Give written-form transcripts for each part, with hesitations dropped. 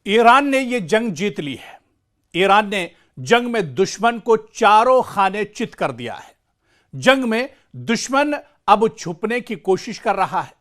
Iran ने यह जंग जीत ली है। ईरान ने जंग में दुश्मन को चारों खाने चित कर दिया है। जंग में दुश्मन अब छुपने की कोशिश कर रहा है।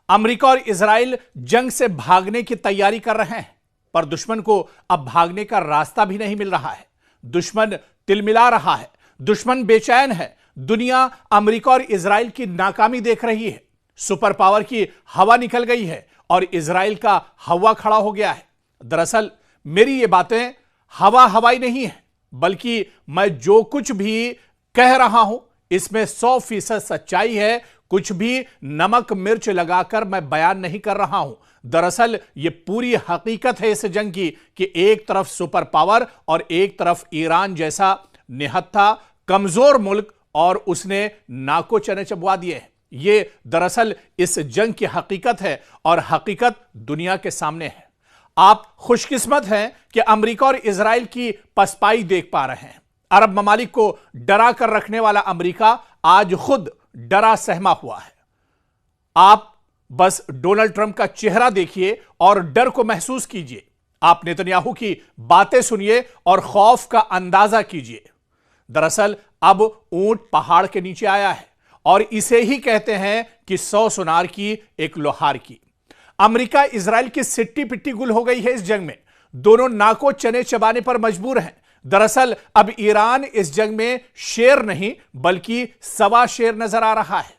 अमेरिका और इजराइल जंग से भागने की तैयारी कर रहे हैं, पर दुश्मन को अब भागने का रास्ता भी नहीं मिल रहा है। दुश्मन तिलमिला रहा है, दुश्मन बेचैन है। दुनिया अमेरिका और इजराइल की नाकामी देख रही है। सुपर पावर की हवा निकल गई है और इजराइल का हवा खड़ा हो गया है। दरअसल मेरी ये बातें हवा हवाई नहीं है, बल्कि मैं जो कुछ भी कह रहा हूं इसमें 100% सच्चाई है। कुछ भी नमक मिर्च लगाकर मैं बयान नहीं कर रहा हूं। दरअसल ये पूरी हकीकत है इस जंग की कि एक तरफ सुपर पावर और एक तरफ ईरान जैसा निहत्था कमजोर मुल्क, और उसने नाको चने चबवा दिए हैं। ये दरअसल इस जंग की हकीकत है और हकीकत दुनिया के सामने है। आप खुशकिस्मत हैं कि अमेरिका और इजराइल की पसपाई देख पा रहे हैं। अरब ममालिक को डरा कर रखने वाला अमेरिका आज खुद डरा सहमा हुआ है। आप बस डोनाल्ड ट्रंप का चेहरा देखिए और डर को महसूस कीजिए। आप नेतन्याहू की बातें सुनिए और खौफ का अंदाजा कीजिए। दरअसल अब ऊंट पहाड़ के नीचे आया है और इसे ही कहते हैं कि 100 सुनार की एक लोहार की। अमेरिका इजराइल की सिट्टी पिट्टी गुल हो गई है इस जंग में। दोनों नाको चने चबाने पर मजबूर हैं। दरअसल अब ईरान इस जंग में शेर नहीं बल्कि सवा शेर नजर आ रहा है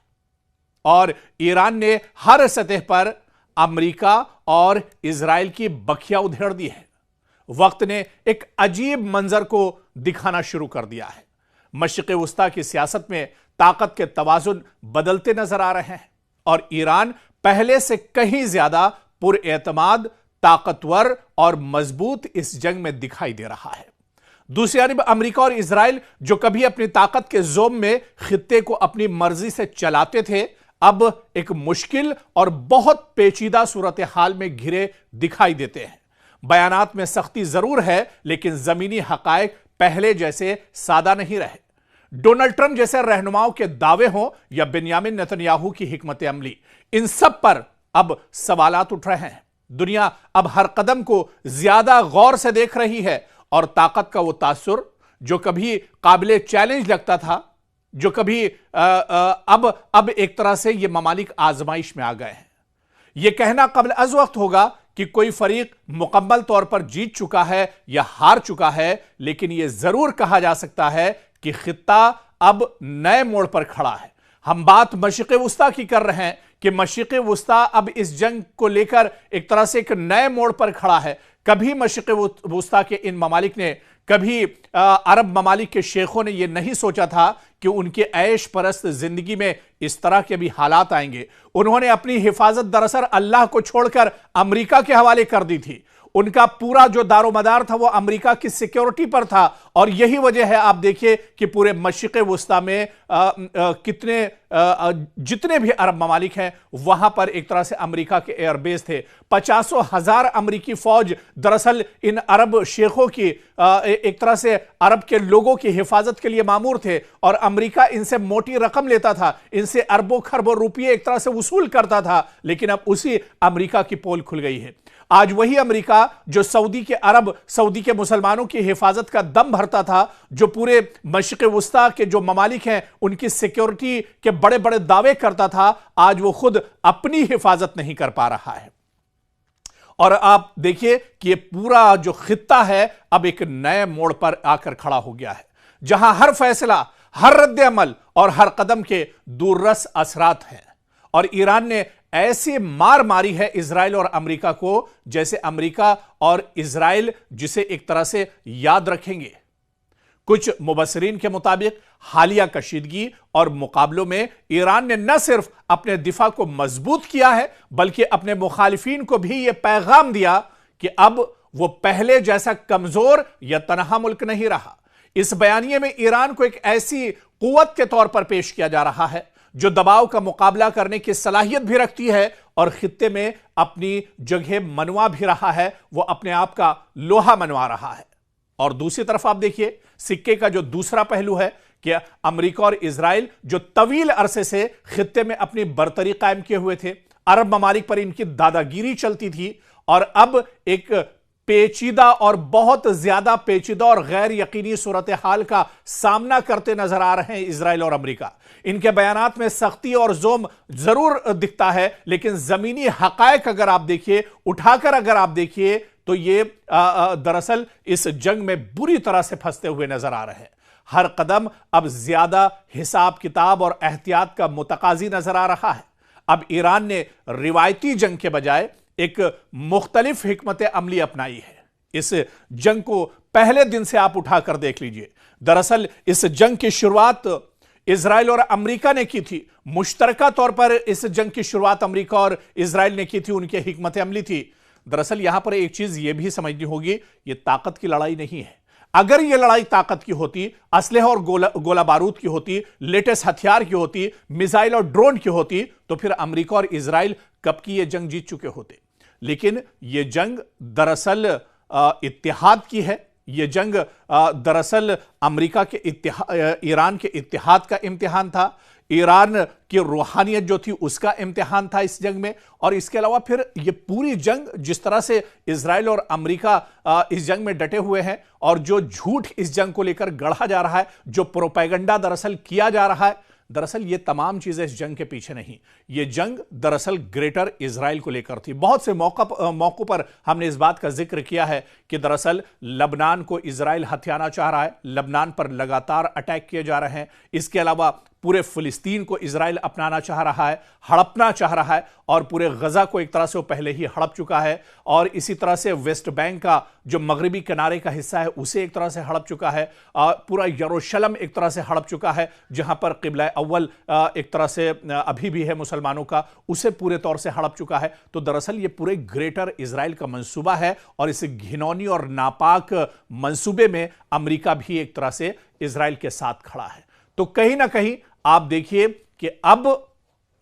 और ईरान ने हर सतह पर अमेरिका और इजराइल की बखिया उधेड़ दी है। वक्त ने एक अजीब मंजर को दिखाना शुरू कर दिया है। मशरिक़ वस्ता की सियासत में ताकत के तवाजुन बदलते नजर आ रहे हैं और ईरान पहले से कहीं ज्यादा पुरएतमाद, ताकतवर और मजबूत इस जंग में दिखाई दे रहा है। दूसरी जानब अमेरिका और इजराइल जो कभी अपनी ताकत के जोम में खित्ते को अपनी मर्जी से चलाते थे, अब एक मुश्किल और बहुत पेचीदा सूरत हाल में घिरे दिखाई देते हैं। बयानात में सख्ती जरूर है, लेकिन जमीनी हकायक पहले जैसे सादा नहीं रहे। डोनाल्ड ट्रंप जैसे रहनुमाओं के दावे हों या बेंयामिन नेतन्याहू की हिकमत अमली, इन सब पर अब सवालात उठ रहे हैं। दुनिया अब हर कदम को ज्यादा गौर से देख रही है और ताकत का वो तासुर जो कभी काबिले चैलेंज लगता था, जो कभी अब एक तरह से ये ममालिक आजमाइश में आ गए हैं। यह कहना कबल अज वक्त होगा कि कोई फरीक मुकम्मल तौर पर जीत चुका है या हार चुका है, लेकिन यह जरूर कहा जा सकता है कि खित्ता अब नए मोड़ पर खड़ा है। हम बात मशरिक़ वस्ता की कर रहे हैं कि मशरिक़ वस्ता अब इस जंग को लेकर एक तरह से एक नए मोड़ पर खड़ा है। कभी मशरिक़ वस्ता के इन ममालिक ने, कभी अरब ममालिक के शेखों ने यह नहीं सोचा था कि उनके ऐश परस्त जिंदगी में इस तरह के भी हालात आएंगे। उन्होंने अपनी हिफाजत दरअसल अल्लाह को छोड़कर अमेरिका के हवाले कर दी थी। उनका पूरा जो दारोमदार था वो अमेरिका की सिक्योरिटी पर था और यही वजह है, आप देखिए कि पूरे मशरिक़ वस्ता में जितने भी अरब ममालिक हैं वहां पर एक तरह से अमेरिका के एयरबेस थे। 50,000 अमेरिकी फौज दरअसल इन अरब शेखों की एक तरह से अरब के लोगों की हिफाजत के लिए मामूर थे और अमेरिका इनसे मोटी रकम लेता था, इनसे अरबों खरबों रुपये एक तरह से वसूल करता था। लेकिन अब उसी अमेरिका की पोल खुल गई है। आज वही अमेरिका जो सऊदी के मुसलमानों की हिफाजत का दम भरता था, जो पूरे मशरिक़ वस्ता के जो ममालिक हैं उनकी सिक्योरिटी के बड़े बड़े दावे करता था, आज वो खुद अपनी हिफाजत नहीं कर पा रहा है। और आप देखिए कि ये पूरा जो खित्ता है अब एक नए मोड़ पर आकर खड़ा हो गया है, जहां हर फैसला, हर रद्द अमल और हर कदम के दूररस असरात हैं। और ईरान ने ऐसी मार मारी है इजराइल और अमेरिका को, जैसे अमेरिका और इजराइल जिसे एक तरह से याद रखेंगे। कुछ मुबस्सिरीन के मुताबिक हालिया कशीदगी और मुकाबलों में ईरान ने न सिर्फ अपने दिफा को मजबूत किया है, बल्कि अपने मुखालिफिन को भी यह पैगाम दिया कि अब वो पहले जैसा कमजोर या तनहा मुल्क नहीं रहा। इस बयानिए में ईरान को एक ऐसी कुव्वत के तौर पर पेश किया जा रहा है जो दबाव का मुकाबला करने की सलाहियत भी रखती है और खित्ते में अपनी जगह मनवा भी रहा है, वो अपने आप का लोहा मनवा रहा है। और दूसरी तरफ आप देखिए सिक्के का जो दूसरा पहलू है कि अमेरिका और इजराइल जो तवील अरसे से खित्ते में अपनी बरतरी कायम किए हुए थे, अरब ममालिक पर इनकी दादागिरी चलती थी और अब एक पेचीदा और बहुत ज्यादा पेचीदा और गैर यकीनी सूरत हाल का सामना करते नजर आ रहे हैं इजराइल और अमेरिका। इनके बयानात में सख्ती और जोम जरूर दिखता है, लेकिन जमीनी हकायक अगर आप देखिए, उठाकर अगर आप देखिए, तो ये दरअसल इस जंग में बुरी तरह से फंसते हुए नजर आ रहे हैं। हर कदम अब ज्यादा हिसाब किताब और एहतियात का मुतकाजी नजर आ रहा है। अब ईरान ने रिवायती जंग के बजाय एक मुख्तलिफ हिकमत अमली अपनाई है। इस जंग को पहले दिन से आप उठाकर देख लीजिए। दरअसल इस जंग की शुरुआत इजराइल और अमेरिका ने की थी। मुश्तरका तौर पर इस जंग की शुरुआत अमेरिका और इजराइल ने की थी, उनकी हिकमत अमली थी। दरअसल यहां पर एक चीज यह भी समझनी होगी, यह ताकत की लड़ाई नहीं है। अगर यह लड़ाई ताकत की होती, असलहा और गोला बारूद की होती, लेटेस्ट हथियार की होती, मिसाइल और ड्रोन की होती, तो फिर अमेरिका और इजराइल कब की यह जंग जीत चुके होते। लेकिन यह जंग दरअसल इत्तेहाद की है। यह जंग दरअसल अमेरिका के ईरान के इत्तेहाद का इम्तिहान था। ईरान की रूहानियत जो थी उसका इम्तिहान था इस जंग में। और इसके अलावा फिर यह पूरी जंग जिस तरह से इजराइल और अमेरिका इस जंग में डटे हुए हैं और जो झूठ इस जंग को लेकर गढ़ा जा रहा है, जो प्रोपेगेंडा दरअसल किया जा रहा है, दरअसल ये तमाम चीजें इस जंग के पीछे नहीं। ये जंग दरअसल ग्रेटर इजराइल को लेकर थी। बहुत से मौकों पर हमने इस बात का जिक्र किया है कि दरअसल लबनान को इजराइल हथियाना चाह रहा है, लबनान पर लगातार अटैक किए जा रहे हैं। इसके अलावा पूरे फिलिस्तीन को इजराइल अपनाना चाह रहा है, हड़पना चाह रहा है, और पूरे गजा को एक तरह से वो पहले ही हड़प चुका है। और इसी तरह से वेस्ट बैंक का जो मगरबी किनारे का हिस्सा है उसे एक तरह से हड़प चुका है। पूरा यरूशलेम एक तरह से हड़प चुका है, जहां पर किबला अव्वल एक तरह से अभी भी है मुसलमानों का, उसे पूरे तौर से हड़प चुका है। तो दरअसल ये पूरे ग्रेटर इजराइल का मंसूबा है, और इस घिनौनी और नापाक मंसूबे में अमेरिका भी एक तरह से इजराइल के साथ खड़ा है। तो कहीं ना कहीं आप देखिए कि अब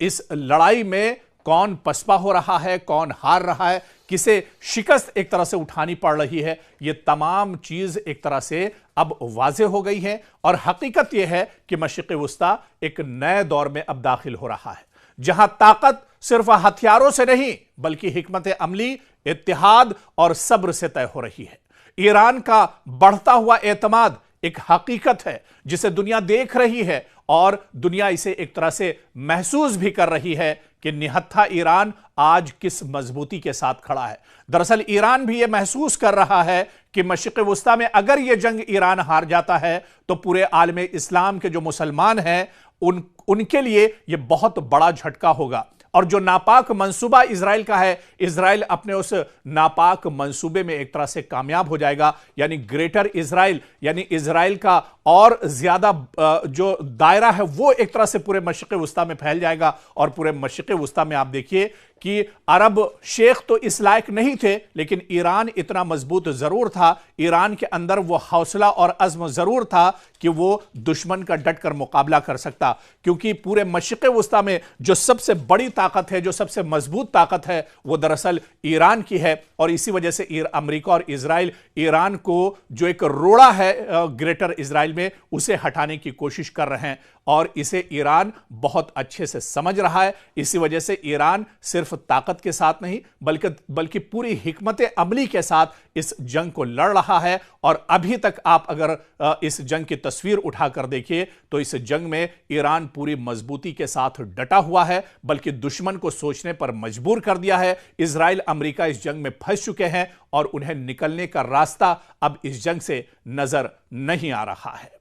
इस लड़ाई में कौन पसपा हो रहा है, कौन हार रहा है, किसे शिकस्त एक तरह से उठानी पड़ रही है, ये तमाम चीज एक तरह से अब वाज़ेह हो गई है। और हकीकत यह है कि मशरिक़ वुस्ता एक नए दौर में अब दाखिल हो रहा है, जहां ताकत सिर्फ हथियारों से नहीं बल्कि हिकमत अमली, इत्तेहाद और सब्र से तय हो रही है। ईरान का बढ़ता हुआ एतमाद एक हकीकत है जिसे दुनिया देख रही है, और दुनिया इसे एक तरह से महसूस भी कर रही है कि निहत्था ईरान आज किस मजबूती के साथ खड़ा है। दरअसल ईरान भी यह महसूस कर रहा है कि मशरिक़ वुस्ता में अगर यह जंग ईरान हार जाता है तो पूरे आलम इस्लाम के जो मुसलमान हैं उनके लिए यह बहुत बड़ा झटका होगा। और जो नापाक मंसूबा इजराइल का है, इजराइल अपने उस नापाक मंसूबे में एक तरह से कामयाब हो जाएगा। यानी ग्रेटर इजराइल, यानी इजराइल का और ज्यादा जो दायरा है वो एक तरह से पूरे मशरिक़ वुस्ता में फैल जाएगा। और पूरे मशरिक़ वुस्ता में आप देखिए कि अरब शेख तो इस लायक नहीं थे, लेकिन ईरान इतना मजबूत जरूर था, ईरान के अंदर वो हौसला और अज़्म जरूर था कि वो दुश्मन का डट कर मुकाबला कर सकता। क्योंकि पूरे मशरिक़ वुस्ता में जो सबसे बड़ी ताकत है, जो सबसे मजबूत ताकत है, वो दरअसल ईरान की है। और इसी वजह से अमेरिका और इजराइल ईरान को जो एक रोड़ा है ग्रेटर इजराइल में, उसे हटाने की कोशिश कर रहे हैं, और इसे ईरान बहुत अच्छे से समझ रहा है। इसी वजह से ईरान सिर्फ ताकत के साथ नहीं बल्कि पूरी हिकमत अमली के साथ इस जंग को लड़ रहा है। और अभी तक आप अगर इस जंग की तस्वीर उठाकर देखिए तो इस जंग में ईरान पूरी मजबूती के साथ डटा हुआ है, बल्कि दुश्मन को सोचने पर मजबूर कर दिया है। इजराइल अमेरिका इस जंग में फंस चुके हैं और उन्हें निकलने का रास्ता अब इस जंग से नजर नहीं आ रहा है।